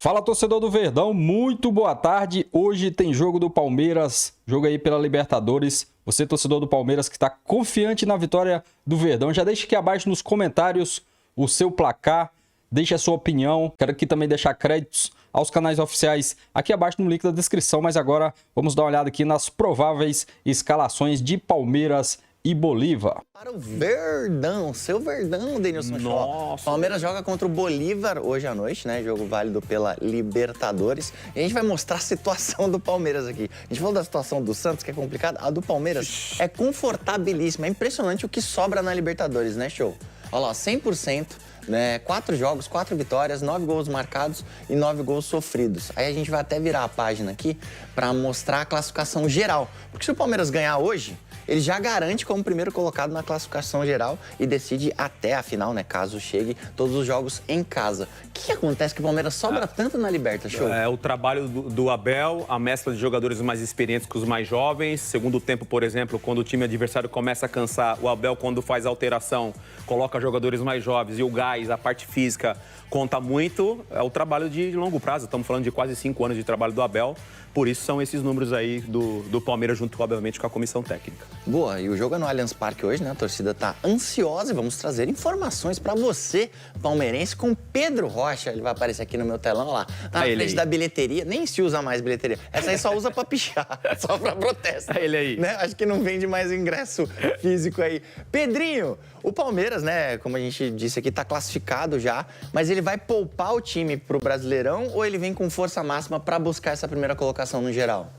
Fala, torcedor do Verdão, muito boa tarde. Hoje tem jogo do Palmeiras, jogo aí pela Libertadores. Você, torcedor do Palmeiras, que está confiante na vitória do Verdão, já deixa aqui abaixo nos comentários o seu placar, deixa a sua opinião. Quero aqui também deixar créditos aos canais oficiais aqui abaixo no link da descrição, mas agora vamos dar uma olhada aqui nas prováveis escalações de Palmeiras e Bolívar. Para o Verdão, seu Verdão, Denilson Shaw. Palmeiras joga contra o Bolívar hoje à noite, né? Jogo válido pela Libertadores. E a gente vai mostrar a situação do Palmeiras aqui. A gente falou da situação do Santos, que é complicada. A do Palmeiras é confortabilíssima. É impressionante o que sobra na Libertadores, né, Show? Olha lá, 100%. Né? 4 jogos, 4 vitórias, 9 gols marcados e 9 gols sofridos. Aí a gente vai até virar a página aqui para mostrar a classificação geral. Porque se o Palmeiras ganhar hoje, ele já garante como primeiro colocado na classificação geral e decide até a final, né? Caso chegue todos os jogos em casa. O que acontece que o Palmeiras sobra tanto na Libertadores, Show? É o trabalho do Abel, a mescla de jogadores mais experientes com os mais jovens. Segundo tempo, por exemplo, quando o time adversário começa a cansar, o Abel, quando faz a alteração, coloca jogadores mais jovens e o gás, a parte física, conta muito. É o trabalho de longo prazo. Estamos falando de quase 5 anos de trabalho do Abel. Por isso são esses números aí do Palmeiras, junto, obviamente, com a comissão técnica. Boa, e o jogo é no Allianz Parque hoje, né? A torcida tá ansiosa e vamos trazer informações para você, palmeirense, com Pedro Rocha. Ele vai aparecer aqui no meu telão, lá, na frente da bilheteria. Nem se usa mais bilheteria. Essa aí só usa para pichar, só para protesto. Ele aí. Né? Acho que não vende mais ingresso físico aí. Pedrinho, o Palmeiras, né, como a gente disse aqui, tá classificado já, mas ele vai poupar o time pro Brasileirão ou ele vem com força máxima para buscar essa primeira colocação no geral?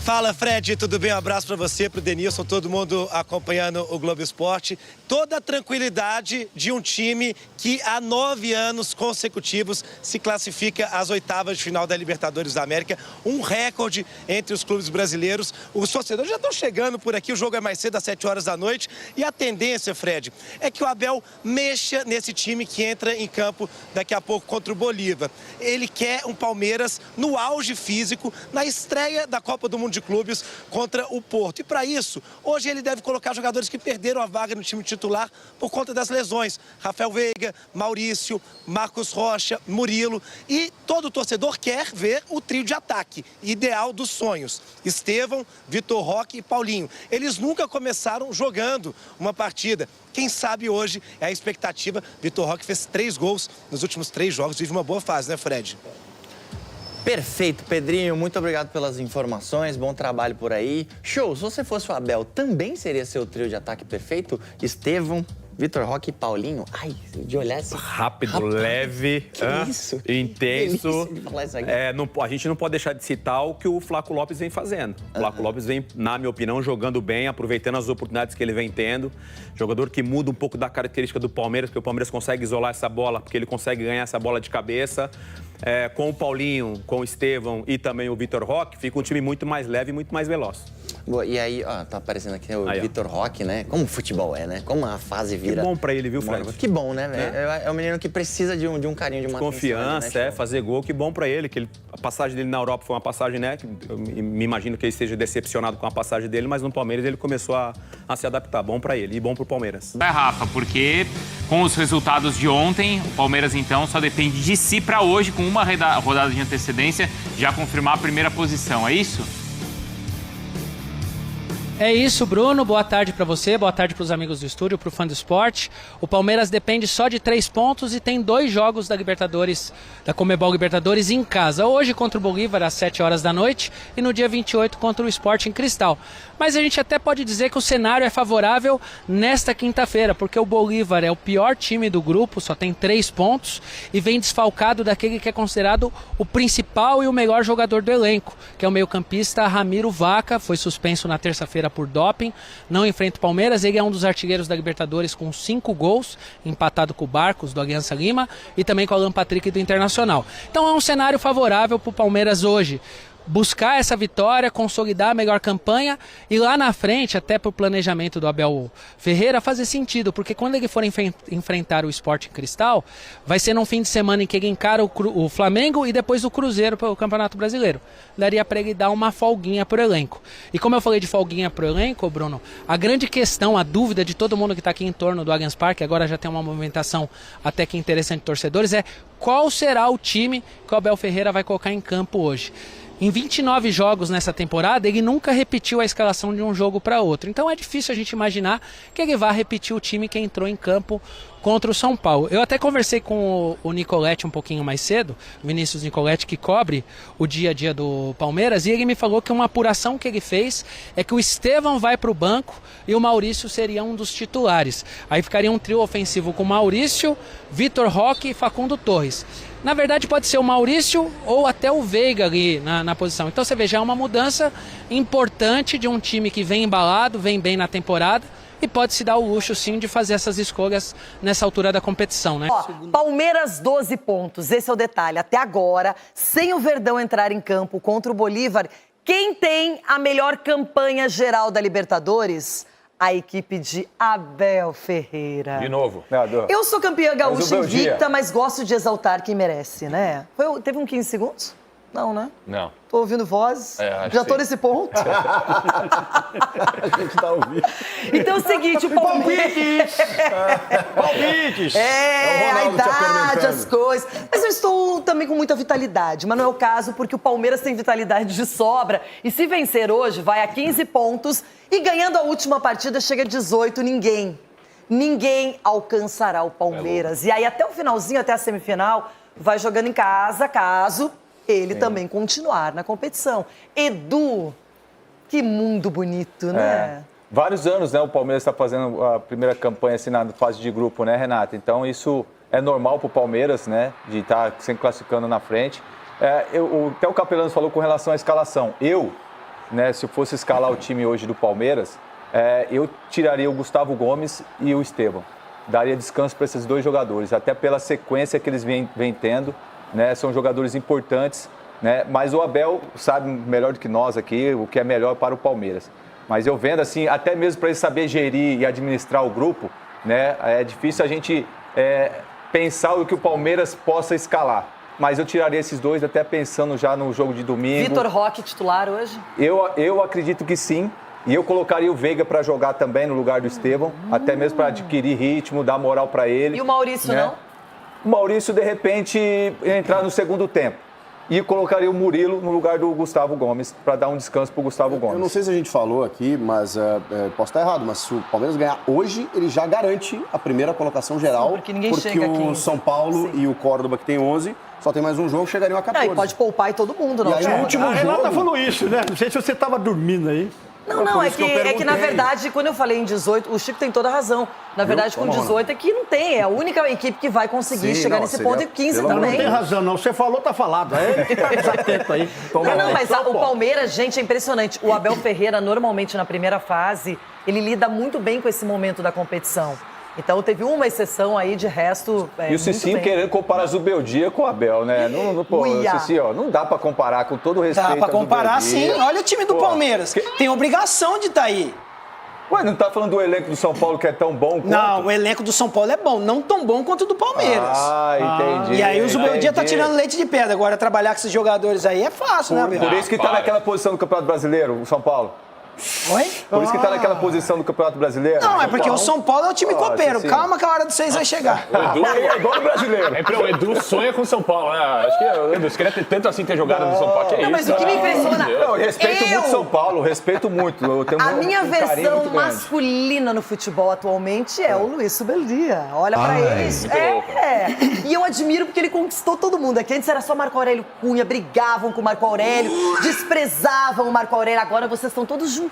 Fala, Fred, tudo bem? Um abraço para você, para o Denilson, todo mundo acompanhando o Globo Esporte. Toda a tranquilidade de um time que há 9 anos consecutivos se classifica às oitavas de final da Libertadores da América. Um recorde entre os clubes brasileiros. Os torcedores já estão chegando por aqui, o jogo é mais cedo, às 7 horas da noite. E a tendência, Fred, é que o Abel mexa nesse time que entra em campo daqui a pouco contra o Bolívar. Ele quer um Palmeiras no auge físico, na estreia da Copa do Mundo de Clubes contra o Porto. E para isso, hoje ele deve colocar jogadores que perderam a vaga no time titular por conta das lesões. Rafael Veiga, Maurício, Marcos Rocha, Murilo. E todo torcedor quer ver o trio de ataque ideal dos sonhos. Estevão, Vitor Roque e Paulinho. Eles nunca começaram jogando uma partida. Quem sabe hoje é a expectativa. Vitor Roque fez 3 gols nos últimos 3 jogos. Vive uma boa fase, né, Fred? Perfeito, Pedrinho. Muito obrigado pelas informações. Bom trabalho por aí. Show, se você fosse o Abel, também seria seu trio de ataque perfeito? Estevão, Vitor Roque e Paulinho. Ai, de olhar assim. Rápido, leve, que isso? intenso. Que de falar isso aqui. A gente não pode deixar de citar o que o Flaco Lopes vem fazendo. O Flaco Lopes vem, na minha opinião, jogando bem, aproveitando as oportunidades que ele vem tendo. Jogador que muda um pouco da característica do Palmeiras, porque o Palmeiras consegue isolar essa bola, porque ele consegue ganhar essa bola de cabeça. Com o Paulinho, com o Estevão e também o Vitor Roque, fica um time muito mais leve e muito mais veloz. Boa, e aí, ó, tá aparecendo aqui o Vitor Roque, né? Como o futebol é, né? Como a fase vira. Que bom pra ele, viu, Fred? Que bom, né, velho? É um menino que precisa de um carinho, de uma confiança, atenção, né, fazer gol. Que bom pra ele, que a passagem dele na Europa foi uma passagem, né? Que eu me imagino que ele esteja decepcionado com a passagem dele, mas no Palmeiras ele começou a se adaptar. Bom pra ele e bom pro Palmeiras. Rafa, porque com os resultados de ontem, o Palmeiras então só depende de si pra hoje, com uma rodada de antecedência, já confirmar a primeira posição, é isso? É isso, Bruno. Boa tarde para você, boa tarde para os amigos do estúdio, para o fã do esporte. O Palmeiras depende só de 3 pontos e tem 2 jogos da Libertadores, da Conmebol Libertadores em casa. Hoje contra o Bolívar às 7 horas da noite e no dia 28 contra o Sporting Cristal. Mas a gente até pode dizer que o cenário é favorável nesta quinta-feira, porque o Bolívar é o pior time do grupo, só tem 3 pontos e vem desfalcado daquele que é considerado o principal e o melhor jogador do elenco, que é o meio-campista Ramiro Vaca, foi suspenso na terça-feira por doping, não enfrenta o Palmeiras. Ele é um dos artilheiros da Libertadores com 5 gols, empatado com o Barcos do Aliança Lima e também com o Alan Patrick do Internacional. Então é um cenário favorável para o Palmeiras hoje. buscar essa vitória, consolidar a melhor campanha e lá na frente, até pro planejamento do Abel Ferreira, fazer sentido, porque quando ele for enfrentar o Sporting Cristal, vai ser num fim de semana em que ele encara o Flamengo e depois o Cruzeiro pelo Campeonato Brasileiro. Daria para ele dar uma folguinha pro elenco. E como eu falei de folguinha pro elenco, Bruno, a grande questão, a dúvida de todo mundo que está aqui em torno do Allianz Parque, agora já tem uma movimentação até que interessante de torcedores, é qual será o time que o Abel Ferreira vai colocar em campo hoje. Em 29 jogos nessa temporada, ele nunca repetiu a escalação de um jogo para outro. Então é difícil a gente imaginar que ele vá repetir o time que entrou em campo contra o São Paulo. Eu até conversei com o Nicoletti um pouquinho mais cedo, Vinícius Nicoletti, que cobre o dia a dia do Palmeiras, e ele me falou que uma apuração que ele fez é que o Estevão vai para o banco e o Maurício seria um dos titulares. Aí ficaria um trio ofensivo com Maurício, Vitor Roque e Facundo Torres. Na verdade, pode ser o Maurício ou até o Veiga ali na posição. Então você vê, já é uma mudança importante de um time que vem embalado, vem bem na temporada e pode se dar o luxo, sim, de fazer essas escolhas nessa altura da competição, né? Ó, Palmeiras, 12 pontos. Esse é o detalhe. Até agora, sem o Verdão entrar em campo contra o Bolívar, quem tem a melhor campanha geral da Libertadores? A equipe de Abel Ferreira. De novo. Eu sou campeã gaúcha invicta, mas gosto de exaltar quem merece, né? Teve um 15 segundos? Não, né? Não. Tô ouvindo vozes. Já tô nesse ponto. A gente tá ouvindo. Então é o seguinte, o Palmeiras... Palpites! A idade, as coisas. Mas eu estou também com muita vitalidade. Mas não é o caso, porque o Palmeiras tem vitalidade de sobra. E se vencer hoje, vai a 15 pontos. E ganhando a última partida, chega a 18. Ninguém alcançará o Palmeiras. E aí, até o finalzinho, até a semifinal, vai jogando em casa, caso ele também continuar na competição. Edu, que mundo bonito, né? Vários anos, né, o Palmeiras está fazendo a primeira campanha assim na fase de grupo, né, Renata? Então isso é normal para o Palmeiras, né, de estar sempre classificando na frente. Até o Capelano falou com relação à escalação. Né, se eu fosse escalar o time hoje do Palmeiras, eu tiraria o Gustavo Gomes e o Estevão. Daria descanso para esses dois jogadores, até pela sequência que eles vêm tendo. Né, são jogadores importantes, né, mas o Abel sabe melhor do que nós aqui o que é melhor para o Palmeiras. Mas eu vendo assim, até mesmo para ele saber gerir e administrar o grupo, né, é difícil a gente pensar o que o Palmeiras possa escalar. Mas eu tiraria esses dois até pensando já no jogo de domingo. Vitor Roque titular hoje? Eu acredito que sim. E eu colocaria o Veiga para jogar também no lugar do Estevão, até mesmo para adquirir ritmo, dar moral para ele. E o Maurício, né? não? O Maurício, de repente, entrar no segundo tempo. E colocaria o Murilo no lugar do Gustavo Gomes, para dar um descanso para o Gustavo Gomes. Eu não sei se a gente falou aqui, mas posso estar errado, mas se o Palmeiras ganhar hoje, ele já garante a primeira colocação geral. Sim, porque ninguém chega aqui. Porque o São Paulo e o Córdoba, que tem 11, só tem mais um jogo, chegariam a 14. E pode poupar e todo mundo, não. E aí, no último jogo... Renata falou isso, né? Não sei se você estava dormindo aí. Não, é que na verdade, quando eu falei em 18, o Chico tem toda a razão. Na verdade, com 18 é que não tem. É a única equipe que vai conseguir chegar nesse ponto e 15 também. Não tem razão, não. Você falou, tá falado. Aí fica desatento aí. Mas o Palmeiras, gente, é impressionante. O Abel Ferreira, normalmente, na primeira fase, ele lida muito bem com esse momento da competição. Então teve uma exceção aí, de resto. E o Cicinho querendo comparar Zubeldia com o Abel, né? Cicinho, não dá pra comparar, com todo o respeito. Dá pra comparar, sim. Olha o time do Palmeiras. Tem obrigação de estar aí. Ué, não tá falando do elenco do São Paulo que é tão bom quanto? Não, o elenco do São Paulo é bom, não tão bom quanto o do Palmeiras. Entendi. E aí o Zubeldia tá tirando leite de pedra. Agora trabalhar com esses jogadores aí é fácil, né, Abel? Por isso que tá naquela posição do Campeonato Brasileiro, o São Paulo. Oi? Por isso que tá naquela posição do Campeonato Brasileiro. Não, é porque o São Paulo é o time copeiro. Calma que a hora de vocês vai chegar. O Edu brasileiro. O Edu sonha com o São Paulo, né? Acho que o Edu queria ter tanto assim ter jogado no São Paulo. Que é não, mas o que me impressiona... Eu respeito muito São Paulo, respeito muito. Eu tenho a minha versão muito masculina no futebol atualmente é o Luiz Subeldia. Olha pra eles. E eu admiro porque ele conquistou todo mundo. Aqui antes era só Marco Aurélio Cunha, brigavam com o Marco Aurélio, desprezavam o Marco Aurélio. Agora vocês estão todos juntinhos.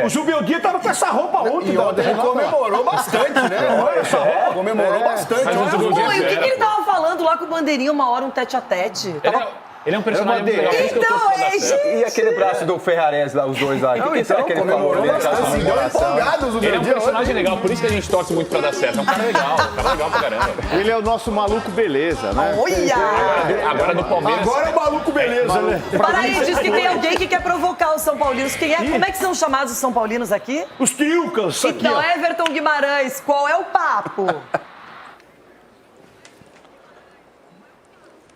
O Zubeldia tava com essa roupa ontem. E ontem ele comemorou bastante, né? Comemorou bastante. E o que ele tava falando lá com o Bandeirinha uma hora, um tete-a-tete? Ele é um personagem muito legal, por isso que eu torço pra dar certo. E aquele braço do Ferrares lá, os dois lá? O que será que ele falou? Ele é um personagem legal, por isso que a gente torce muito pra dar certo. É um cara legal pra caramba. Ele é o nosso maluco beleza, né? Olha! Agora do Palmeiras... Agora é o maluco beleza, né? Para aí, diz que tem alguém que quer provocar os São Paulinos. Quem é? Como é que são chamados os São Paulinos aqui? Os triucas, aqui, Então, ó. Everton Guimarães, qual é o papo?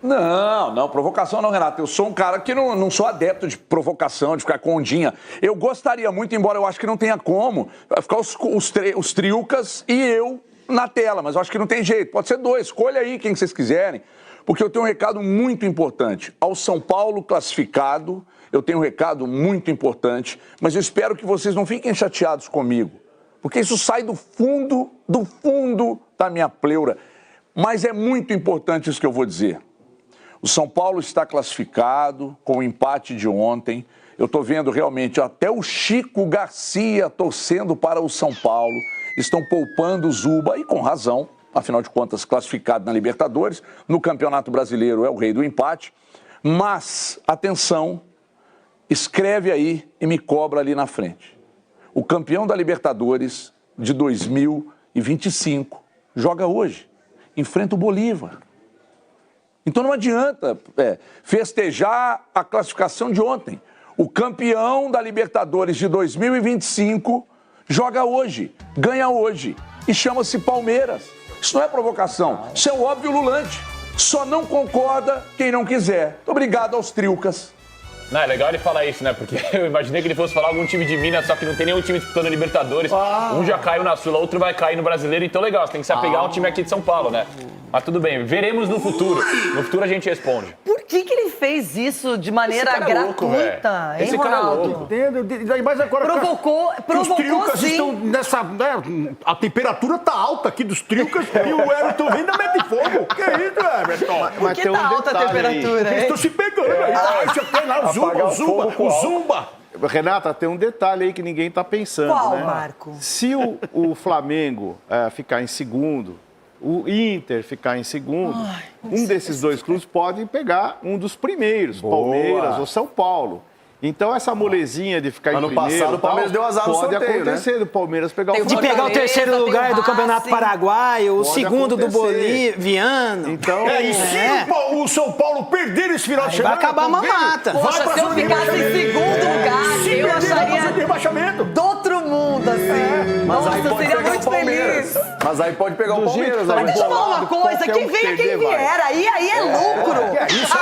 Não, provocação não, Renato. Eu sou um cara que não sou adepto de provocação, de ficar com ondinha. Eu gostaria muito, embora eu acho que não tenha como, ficar os triucas e eu na tela, mas eu acho que não tem jeito. Pode ser dois, escolha aí quem vocês quiserem, porque eu tenho um recado muito importante. Ao São Paulo classificado, eu tenho um recado muito importante, mas eu espero que vocês não fiquem chateados comigo, porque isso sai do fundo da minha pleura. Mas é muito importante isso que eu vou dizer. O São Paulo está classificado com o empate de ontem. Eu estou vendo realmente até o Chico Garcia torcendo para o São Paulo. Estão poupando o Zuba, e com razão, afinal de contas, classificado na Libertadores. No Campeonato Brasileiro é o rei do empate. Mas, atenção, escreve aí e me cobra ali na frente. O campeão da Libertadores de 2025 joga hoje, enfrenta o Bolívar. Então não adianta festejar a classificação de ontem. O campeão da Libertadores de 2025 joga hoje, ganha hoje e chama-se Palmeiras. Isso não é provocação, isso é o óbvio lulante. Só não concorda quem não quiser. Muito obrigado aos triucas. Não, é legal ele falar isso, né? Porque eu imaginei que ele fosse falar algum time de Minas, só que não tem nenhum time disputando a Libertadores. Um já caiu na Sula, outro vai cair no Brasileiro. Então, legal, você tem que se apegar a um time aqui de São Paulo, né? Mas tudo bem, veremos no futuro. No futuro a gente responde. Por que ele fez isso de maneira gratuita, hein, Ronaldo? Mas agora... Provocou os triucas sim. estão nessa... Né, a temperatura tá alta aqui dos triucas e o Everton ainda mete fogo. Que é isso, Everton? Por que tá alta a temperatura, Eles estão se pegando aí. Você tem lá o Zumba. Renata, tem um detalhe aí que ninguém tá pensando, Qual, né? Marco? Se o Flamengo ficar em segundo, o Inter ficar em segundo, um desses dois clubes pode pegar um dos primeiros, Palmeiras ou São Paulo. Então, essa molezinha de ficar em primeiro... Ano passado, o Palmeiras deu azar no pode sorteio, acontecer do Palmeiras pegar o De pegar o terceiro lugar do Campeonato Paraguaio, o segundo do Boliviano. Então, e se o São Paulo perder esse final de semana... Vai acabar a mamata. Poxa, se eu ficasse em segundo lugar, eu acharia do outro mundo, assim. Nossa, seria muito feliz. Mas aí pode pegar o Palmeiras. Mas deixa eu falar uma coisa, quem venha, quem vier, aí é lucro.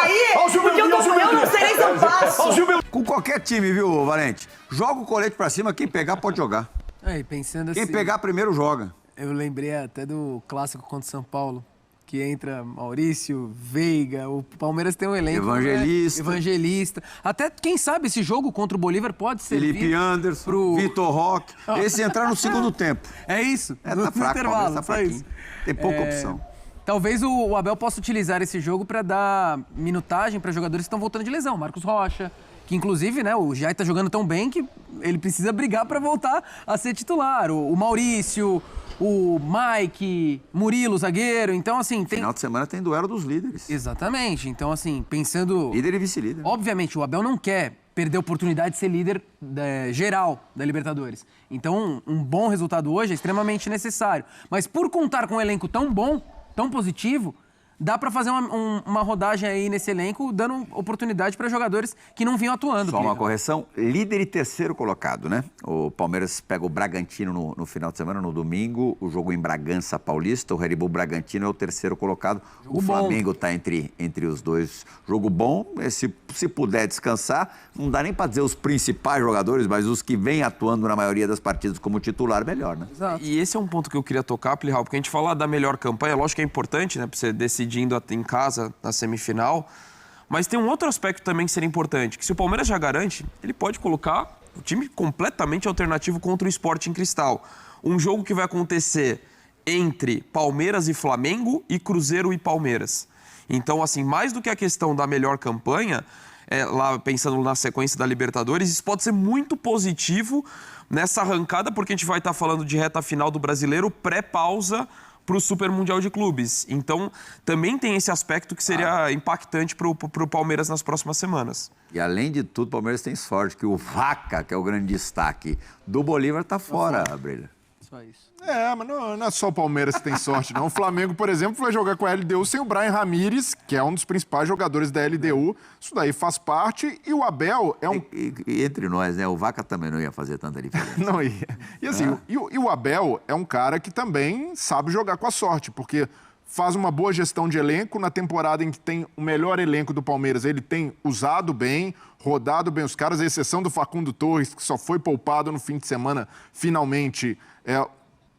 Aí, porque eu não serei tão fácil. Com qualquer time, viu, Valente? Joga o colete pra cima, quem pegar pode jogar. Pensando Quem assim, pegar primeiro joga. eu lembrei até do clássico contra o São Paulo, que entra Maurício, Veiga, o Palmeiras tem um elenco... Evangelista. Até, quem sabe, esse jogo contra o Bolívar pode ser... Felipe Anderson, Vitor Roque. Esse entrar no segundo tempo. É isso, tá no fraco, intervalo, tá só fraquinho. isso. Tem pouca opção. Talvez o Abel possa utilizar esse jogo para dar minutagem para jogadores que estão voltando de lesão. Marcos Rocha, que inclusive, né, o Jai tá jogando tão bem que ele precisa brigar para voltar a ser titular. O Maurício, o Mike, Murilo, zagueiro. Então, assim... Final de semana tem duelo dos líderes. Exatamente. Então, assim, pensando... Líder e vice-líder. Obviamente, o Abel não quer perder a oportunidade de ser líder geral da Libertadores. Então, um bom resultado hoje é extremamente necessário. Mas por contar com um elenco tão bom, tão positivo, dá para fazer uma rodagem aí nesse elenco, dando oportunidade para jogadores que não vinham atuando. Só uma correção, líder e terceiro colocado, né? O Palmeiras pega o Bragantino no final de semana, no domingo, o jogo em Bragança Paulista, o Red Bull Bragantino é o terceiro colocado, o Flamengo está entre os dois. Jogo bom, se puder descansar, não dá nem para dizer os principais jogadores, mas os que vêm atuando na maioria das partidas como titular, melhor, né? Exato. E esse é um ponto que eu queria tocar, Plihal, porque a gente fala da melhor campanha, lógico que é importante, né, para você decidindo em casa na semifinal, mas tem um outro aspecto também que seria importante, que se o Palmeiras já garante, ele pode colocar o time completamente alternativo contra o Sporting Cristal. Um jogo que vai acontecer entre Palmeiras e Flamengo e Cruzeiro e Palmeiras. Então, assim, mais do que a questão da melhor campanha, lá pensando na sequência da Libertadores, isso pode ser muito positivo nessa arrancada, porque a gente vai estar falando de reta final do Brasileiro, pré-pausa para o Super Mundial de Clubes. Então, também tem esse aspecto que seria impactante para o Palmeiras nas próximas semanas. E além de tudo, o Palmeiras tem sorte que o Vaca, que é o grande destaque do Bolívar, está fora, Brilha. Só isso. Mas não é só o Palmeiras que tem sorte, não. O Flamengo, por exemplo, vai jogar com a LDU sem o Brian Ramírez, que é um dos principais jogadores da LDU. Isso daí faz parte. E o Abel é um... E entre nós, né? O Vaca também não ia fazer tanta diferença. Não ia. E assim, e o Abel é um cara que também sabe jogar com a sorte, porque faz uma boa gestão de elenco. Na temporada em que tem o melhor elenco do Palmeiras, ele tem usado bem, rodado bem os caras, à exceção do Facundo Torres, que só foi poupado no fim de semana, finalmente.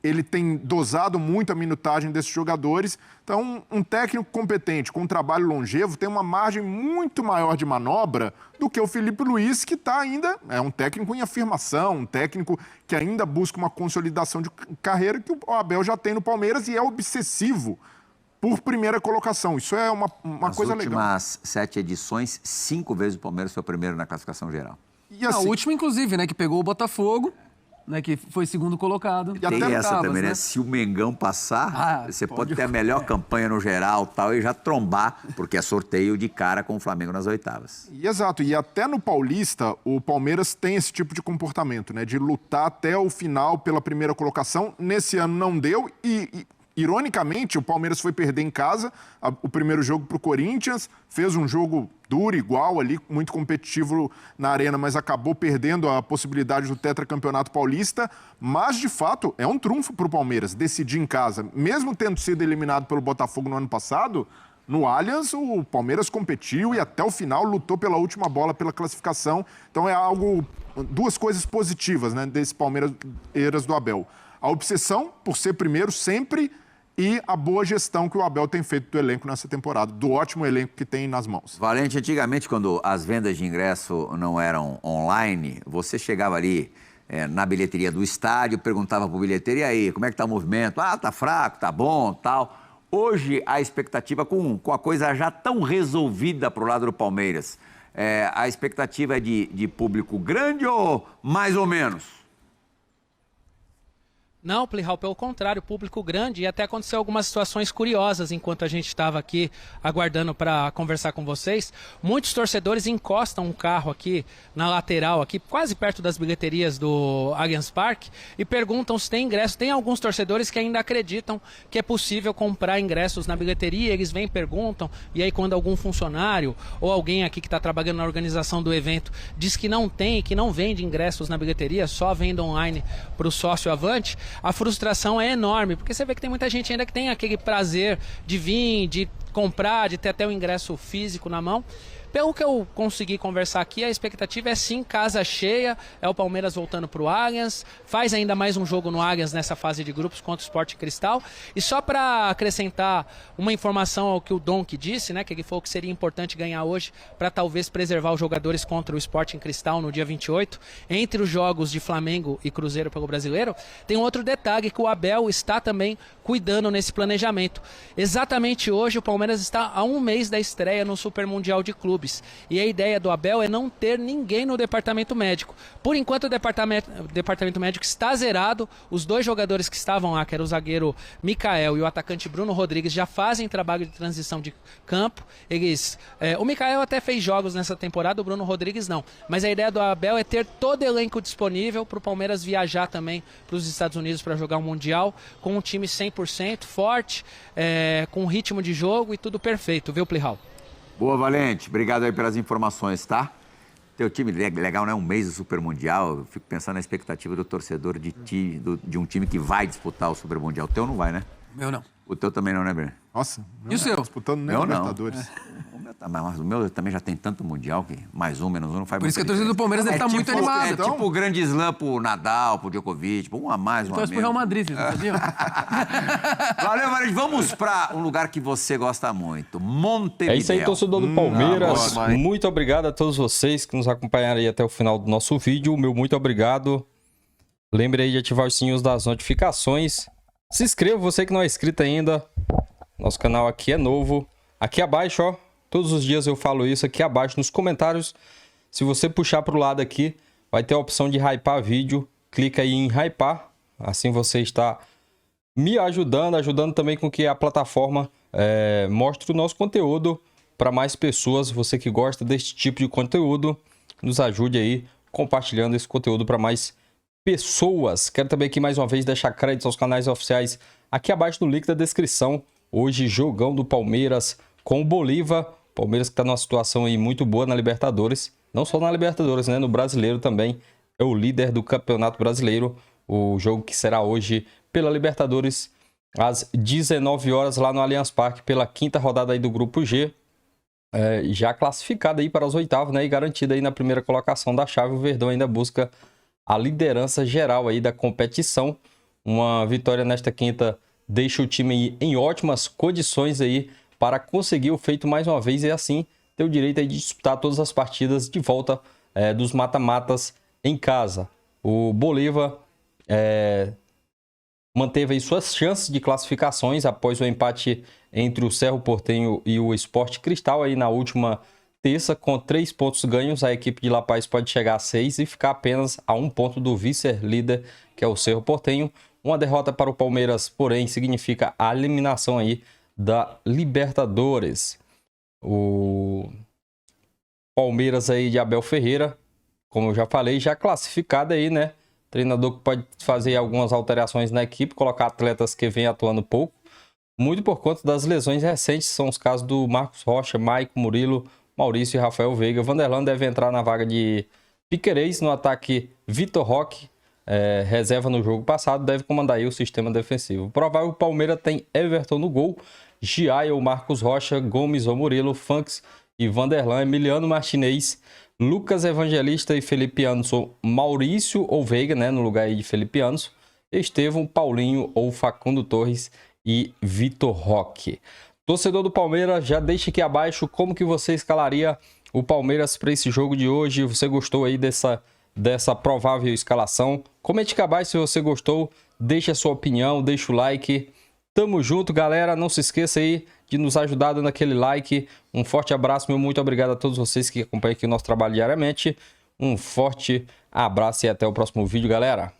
Ele tem dosado muito a minutagem desses jogadores. Então, um técnico competente, com um trabalho longevo, tem uma margem muito maior de manobra do que o Felipe Luiz, que está ainda... É um técnico em afirmação, um técnico que ainda busca uma consolidação de carreira que o Abel já tem no Palmeiras e é obsessivo por primeira colocação. Isso é uma coisa legal. Nas últimas 7 edições, 5 vezes o Palmeiras foi o primeiro na classificação geral. E assim, a última, inclusive, né, que pegou o Botafogo, né, que foi segundo colocado. E tem essa também, né? Se o Mengão passar, você pode ter a melhor campanha no geral tal, e já trombar, porque é sorteio de cara com o Flamengo nas oitavas. Exato, e até no Paulista, o Palmeiras tem esse tipo de comportamento, né? De lutar até o final pela primeira colocação. Nesse ano não deu ironicamente, o Palmeiras foi perder em casa o primeiro jogo para o Corinthians, fez um jogo duro, igual ali, muito competitivo na arena, mas acabou perdendo a possibilidade do tetracampeonato paulista. Mas, de fato, é um trunfo para o Palmeiras decidir em casa. Mesmo tendo sido eliminado pelo Botafogo no ano passado, no Allianz o Palmeiras competiu e até o final lutou pela última bola, pela classificação. Então é duas coisas positivas, né, desse Palmeiras do Abel. A obsessão por ser primeiro sempre e a boa gestão que o Abel tem feito do elenco nessa temporada, do ótimo elenco que tem nas mãos. Valente, antigamente, quando as vendas de ingresso não eram online, você chegava ali na bilheteria do estádio, perguntava para o bilheteiro, e aí, como é que tá o movimento? Tá fraco, tá bom, tal. Hoje, a expectativa, com a coisa já tão resolvida para o lado do Palmeiras, a expectativa é de público grande ou mais ou menos? Não, Plihal, pelo contrário, público grande, e até aconteceu algumas situações curiosas enquanto a gente estava aqui aguardando para conversar com vocês. Muitos torcedores encostam um carro aqui na lateral, aqui quase perto das bilheterias do Allianz Parque, e perguntam se tem ingresso. Tem alguns torcedores que ainda acreditam que é possível comprar ingressos na bilheteria, eles vêm e perguntam, e aí quando algum funcionário ou alguém aqui que está trabalhando na organização do evento diz que não tem, que não vende ingressos na bilheteria, só vende online para o sócio avante, a frustração é enorme, porque você vê que tem muita gente ainda que tem aquele prazer de vir, de comprar, de ter até o ingresso físico na mão. Pelo que eu consegui conversar aqui, a expectativa é sim casa cheia, é o Palmeiras voltando para o Allianz, faz ainda mais um jogo no Allianz nessa fase de grupos contra o Sport Cristal. E só para acrescentar uma informação ao que o Donk disse, né, que ele falou que seria importante ganhar hoje para talvez preservar os jogadores contra o Sport Cristal no dia 28, entre os jogos de Flamengo e Cruzeiro pelo Brasileiro, tem um outro detalhe que o Abel está também cuidando nesse planejamento. Exatamente hoje o Palmeiras está a 1 mês da estreia no Super Mundial de Clubes. E a ideia do Abel é não ter ninguém no departamento médico. Por enquanto o departamento médico está zerado. Os 2 jogadores que estavam lá, que era o zagueiro Mikael e o atacante Bruno Rodrigues, já fazem trabalho de transição de campo. O Mikael até fez jogos nessa temporada, o Bruno Rodrigues não. Mas a ideia do Abel é ter todo o elenco disponível para o Palmeiras viajar também para os Estados Unidos para jogar um Mundial com um time 100% forte, com ritmo de jogo e tudo perfeito, viu, Plihal? Boa, Valente. Obrigado aí pelas informações, tá? Teu time legal, né? Um mês do Super Mundial. Eu fico pensando na expectativa do torcedor de um time que vai disputar o Super Mundial. O teu não vai, né? Meu não. O teu também não, né, Breno? Nossa. E o seu? Disputando nem Libertadores. Mas o meu também já tem tanto Mundial que mais um, menos um, não faz Por isso que a torcida do Palmeiras deve estar muito animada. É tipo o grande slam pro Nadal, pro Djokovic, um a mais, um a menos. Pro Real Madrid, vocês sabiam? Valeu, Valente. Vamos para um lugar que você gosta muito, Montevidéu. É isso aí, torcedor do Palmeiras. Muito obrigado a todos vocês que nos acompanharam aí até o final do nosso vídeo. O meu muito obrigado. Lembre aí de ativar os sininhos das notificações. Se inscreva, você que não é inscrito ainda. Nosso canal aqui é novo. Aqui abaixo, ó. Todos os dias eu falo isso aqui abaixo nos comentários. Se você puxar para o lado aqui, vai ter a opção de hypar vídeo. Clica aí em hypar. Assim você está me ajudando também com que a plataforma mostre o nosso conteúdo para mais pessoas. Você que gosta desse tipo de conteúdo, nos ajude aí compartilhando esse conteúdo para mais pessoas. Quero também aqui mais uma vez deixar créditos aos canais oficiais aqui abaixo no link da descrição. Hoje, jogão do Palmeiras com o Bolívar. Palmeiras que está numa situação aí muito boa na Libertadores. Não só na Libertadores, né? No Brasileiro também. É o líder do Campeonato Brasileiro. O jogo que será hoje pela Libertadores às 19 horas lá no Allianz Parque pela 5ª rodada aí do Grupo G. Já classificada aí para as oitavas, né? E garantida aí na primeira colocação da chave. O Verdão ainda busca a liderança geral aí da competição. Uma vitória nesta quinta deixa o time aí em ótimas condições aí para conseguir o feito mais uma vez e assim ter o direito aí de disputar todas as partidas de volta dos mata-matas em casa. O Bolívar manteve aí suas chances de classificações após o empate entre o Cerro Porteño e o Sport Cristal aí na última terça. Com 3 pontos ganhos, a equipe de La Paz pode chegar a 6 e ficar apenas a 1 ponto do vice-líder, que é o Cerro Porteño. Uma derrota para o Palmeiras, porém, significa a eliminação aí da Libertadores. O Palmeiras aí de Abel Ferreira, como eu já falei, já classificado aí, né? Treinador que pode fazer algumas alterações na equipe, colocar atletas que vêm atuando pouco, muito por conta das lesões recentes. São os casos do Marcos Rocha, Maicon, Murilo, Maurício e Rafael Veiga. Vanderlan deve entrar na vaga de Piquerez. No ataque, Vitor Roque, reserva no jogo passado, deve comandar aí o sistema defensivo. Provável, o Palmeiras tem Everton no gol, Giaio, Marcos Rocha, Gomes ou Murilo, Funks e Vanderlan, Emiliano Martinez, Lucas Evangelista e Felipe Anderson, Maurício ou Veiga, né, no lugar aí de Felipe Anderson, Estevão, Paulinho ou Facundo Torres e Vitor Roque. Torcedor do Palmeiras, já deixa aqui abaixo como que você escalaria o Palmeiras para esse jogo de hoje. Você gostou aí dessa provável escalação? Comente aqui abaixo se você gostou, deixa a sua opinião, deixa o like. Tamo junto, galera. Não se esqueça aí de nos ajudar dando aquele like. Um forte abraço, meu muito obrigado a todos vocês que acompanham aqui o nosso trabalho diariamente. Um forte abraço e até o próximo vídeo, galera.